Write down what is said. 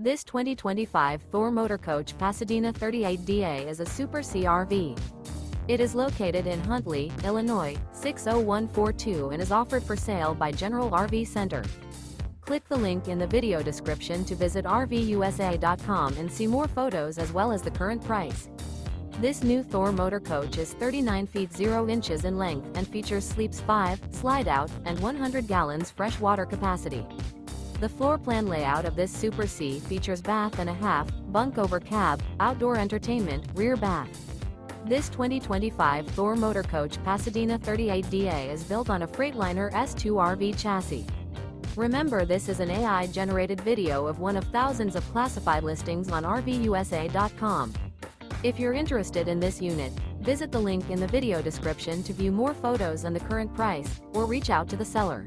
This 2025 Thor Motor Coach Pasadena 38DA is a Super CRV. It is located in Huntley, Illinois, 60142 and is offered for sale by General RV Center. Click the link in the video description to visit RVUSA.com and see more photos as well as the current price. This new Thor Motor Coach is 39 feet 0 inches in length and features sleeps 5, slide-out, and 100 gallons fresh water capacity. The floor plan layout of this Super C features bath and a half, bunk over cab, outdoor entertainment, rear bath. This 2025 Thor Motor Coach Pasadena 38DA is built on a Freightliner S2RV chassis. Remember, this is an AI-generated video of one of thousands of classified listings on RVUSA.com. If you're interested in this unit, visit the link in the video description to view more photos and the current price, or reach out to the seller.